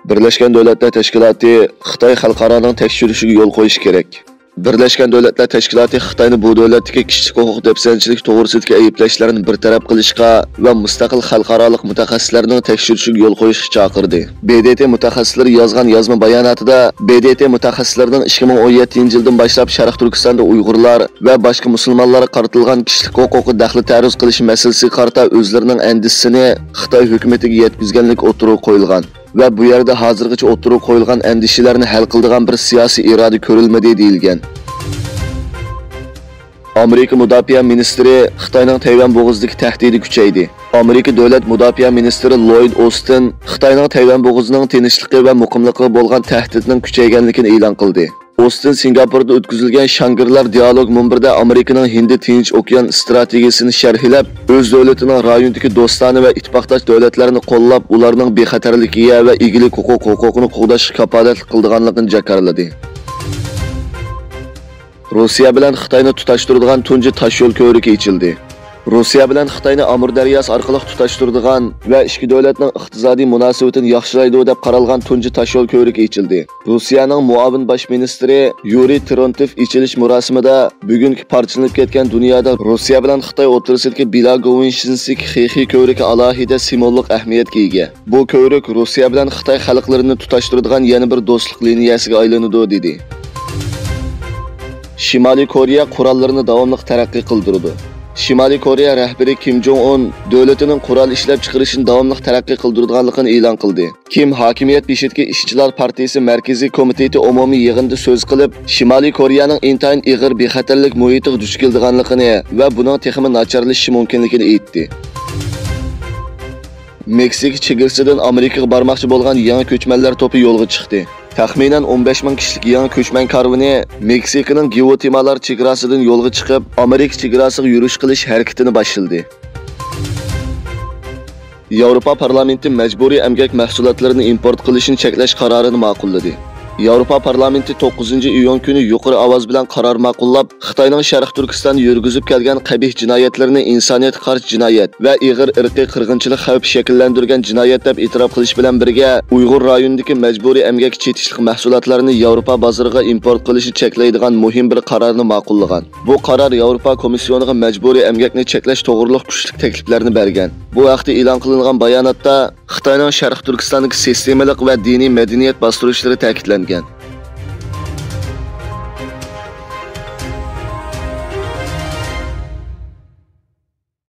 Birleşken Devletler Teşkilatı Xitoy xalqaroning tekshirishiga yo'l qo'yishi kerak. Birleşken Devletler Teşkilatı Xitoyni bu davlatdagi kishilik huquq depsanchilik to'g'risidagi ayblashlarini bartaraf qilishga va mustaqil xalqaro mutaxassislarning tekshirishiga yo'l qo'yishga chaqirdi. BDT mutaxassislari yozgan yozma bayonotida BDT mutaxassislarining 2017-yildan boshlab Sharq Turkistonda Uyg'urlar va boshqa musulmonlarga qaratilgan kishilik huquqi daxli ta'ruz qilish masalasiga qarata o'zlarining andisini Xitoy hukumatiga yetkazganlik o'tirib qo'yilgan. Ve bu yerde hazırgacha o'tirib qo'yilgan endişelerini hal qiladigan bir siyosiy iroda ko'rilmadi deyilgan. Amerika Mudofaa ministri Xitoyning Tayvan bo'g'izidagi tahdidi kuchaydi. Amerika davlat mudofaa ministri Lloyd Austin Xitoyning Tayvan bo'g'izining tinchligi va muqimligiga bo'lgan tahdidning kuchayganligini e'lon qildi. Austin Singapurda o'tkazilgan Shangrilar dialog munbirida Amerikaning Hindi-Tinch okean strategiyasini sharhlab, o'z davlatining rayondagi do'stona va ittifoqdosh davlatlarini qo'llab, ularning bexatarligiga va egilik huquqini qo'g'dashga kafolatlik qilganligini jakarladi. Rossiya bilan Xitoyni tutashtiradigan tunji tashyo'l ko'rigi ochildi. Rossiya bilan Xitoyni Amur daryosi orqali tutashtiradigan va ikki davlatning iqtisodiy munosabatini yaxshilaydi deb qaralgan tunji tashyo'l ko'rigi ochildi. Rossiyaning muavin bosh ministri Yuriy Trontev ichilish marosimida bugungi parchalanib ketgan dunyoda Rossiya bilan Xitoy o'rtasidagi Bilagovenshinsk xexiy ko'rigi alohida simvollik ahamiyatga ega. Bu ko'rik Rossiya bilan Xitoy xalqlarini tutashtiradigan yana bir do'stlik liniyasiga aylanadi dedi. Shimoliy Koreya qurollarini davomli taraqqiy qildirdi. Shimoliy Koreya rahbari Kim Jong-un davlatining qurol ishlab chiqarishini davomli taraqqiy qildirganligini e'lon qildi. Kim hokimiyat beshidagi ishchilar partiyasi markaziy komiteti umumiy yig'inida so'z qilib, Shimoliy Koreyaning intayin ig'ir bexatarlik muhitiga duch kelganligini va buning texmi nacharlashishi mumkinligini aytdi. Meksika chegarasidan Amerikaga bormoqchi bo'lgan yangi ko'chmanlar to'pi yo'lga chiqdi. Taxminan 15 ming kishilik yangi ko'chman karvoni Meksikaning Guatemalar chegarasidan yo'lga chiqib, Amerika chegarasiga yurish qilish harakatini boshladi. Yevropa parlamenti majburiy emgak mahsulotlarini import qilishni cheklash qarorini ma'qulladi. Yevropa parlamenti 9-iyun kuni yuqori ovoz bilan qaror ma'qullab, Xitoyning Sharq Turkistonda yurgizib kelgan qabih jinoyatlarini insoniyatga qarshi jinoyat va ig'ir irqiy qirg'inchilik xavfi shakllantirgan jinoyat deb e'tirof qilish bilan birga, Uyg'ur rayonidagi majburiy emgak chetishlik mahsulotlarini Yevropa bozoriga import qilishni cheklaydigan muhim bir qarorni ma'qullagan. Bu qaror Yevropa komissiyoniga majburiy emgakni cheklash to'g'riliq kuchli takliflarni bergan. Bu vaqtda e'lon qilingan bayonotda Xitoyning Sharq Turkistondagi sistemalik va diniy madaniyat bostirishlari ta'kidlangan.